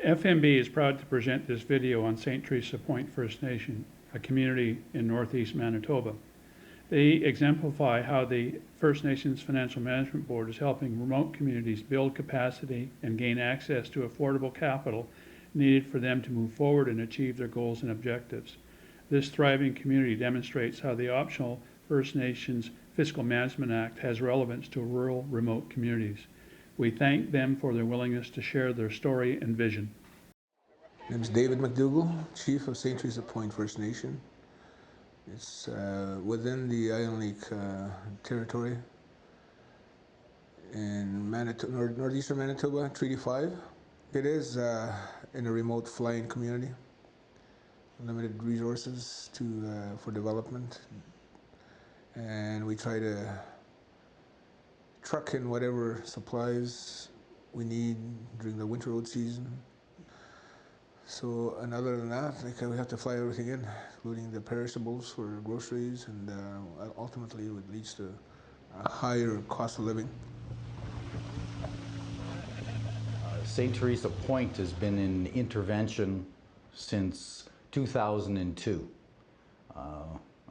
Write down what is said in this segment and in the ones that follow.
FMB is proud to present this video on St. Theresa Point First Nation, a community in northeast Manitoba. They exemplify how the First Nations Financial Management Board is helping remote communities build capacity and gain access to affordable capital needed for them to move forward and achieve their goals and objectives. This thriving community demonstrates how the optional First Nations Fiscal Management Act has relevance to rural, remote communities. We thank them for their willingness to share their story and vision. My name is David McDougall, Chief of St. Theresa Point First Nation. It's within the Island Lake territory in northeastern Manitoba, Treaty 5. It is in a remote flying community, limited resources for development, and we try to truck in whatever supplies we need during the winter road season. So, and other than that, we have to fly everything in, including the perishables for groceries, and ultimately it leads to a higher cost of living. St. Theresa Point has been in intervention since 2002.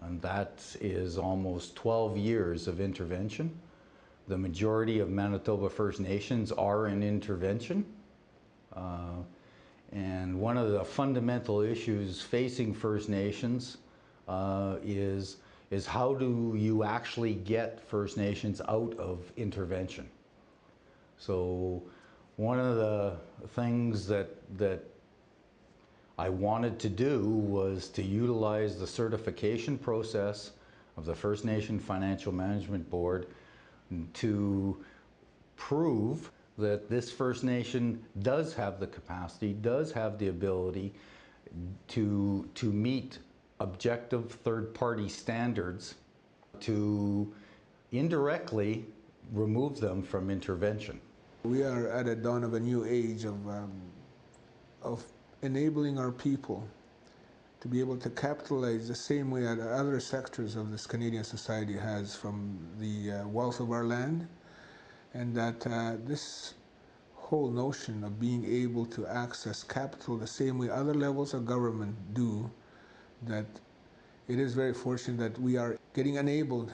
And that is almost 12 years of intervention. The majority of Manitoba First Nations are in intervention. And one of the fundamental issues facing First Nations is how do you actually get First Nations out of intervention? So one of the things that I wanted to do was to utilize the certification process of the First Nation Financial Management Board to prove that this First Nation does have the capacity, does have the ability to meet objective third-party standards to indirectly remove them from intervention. We are at a dawn of a new age of enabling our people to be able to capitalize the same way that other sectors of this Canadian society has from the wealth of our land, and that this whole notion of being able to access capital the same way other levels of government do, that it is very fortunate that we are getting enabled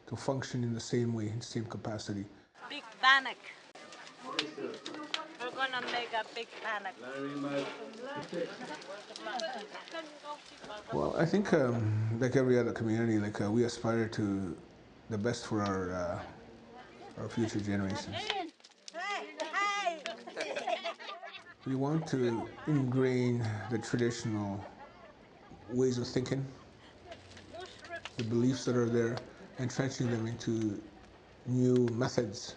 to function in the same way, in the same capacity. Big panic. We're gonna make a big panic. Well, I think like every other community, we aspire to the best for our future generations. We want to ingrain the traditional ways of thinking, the beliefs that are there, and entrenching them into new methods.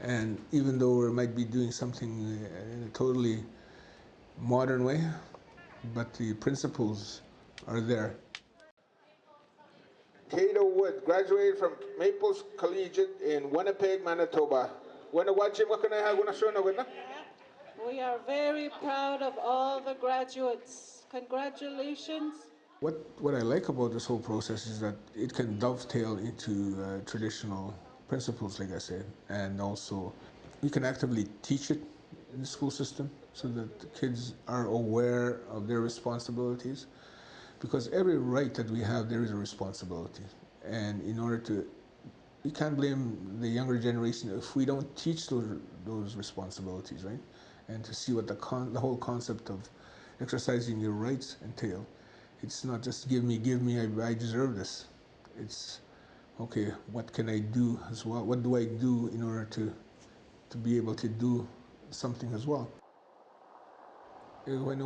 And even though we might be doing something in a totally modern way, but the principles are there. Cato Wood graduated from Maples Collegiate in Winnipeg, Manitoba. We are very proud of all the graduates. Congratulations. What I like about this whole process is that it can dovetail into traditional principles, like I said, and also we can actively teach it in the school system so that the kids are aware of their responsibilities, because every right that we have, there is a responsibility. And in order to, we can't blame the younger generation if we don't teach those responsibilities, right? And to see what the whole concept of exercising your rights entail. It's not just give me, I deserve this. It's, okay, what can I do as well? What do I do in order to be able to do something as well? When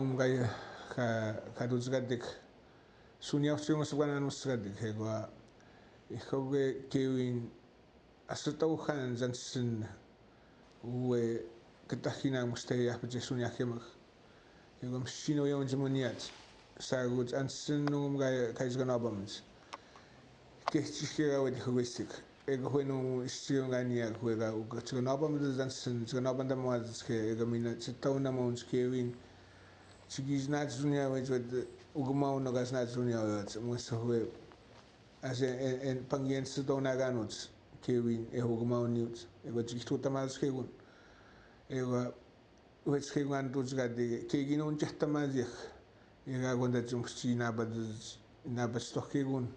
ega bueno istio ngania kuega ugachonoba mzansin chonoba ndamaz ke ega mina chitauna mons kevin chigiznat zunia with ugumau nagasnat zunia muswe as en pangien sitona ganuts kevin e ugumau news ega chituta mas kegun ega which came on to the Kagin on Jatamazik, Yagunda Jumsi Nabastokun,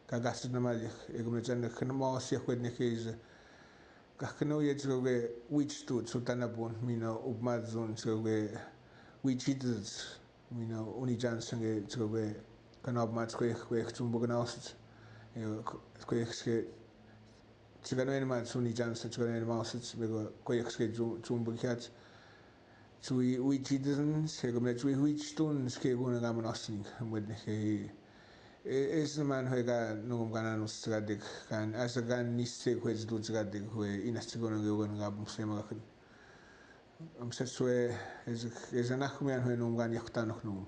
Kagasamazik, Egumjan the Kanama Sequid Nikes, Kakano Yetsuwe, which stood Sultanabun, Mino, Ubmazun, Suwe, which eaters, Mino, Uni Johnson, Suwe, Kanab Matquake, Tumbuganos, Quake. Chigano Matsuni Johnson, Chigano Mouse, Quake Tumbukat. Which doesn't say which stones Kegun Gamanosing with he is the man who got no Ganan Stradic and as a gun Nistic which do Stradic who in a Stigon and Gabum Semakan. Such way is an Akuman who no Gan Yaktanok no.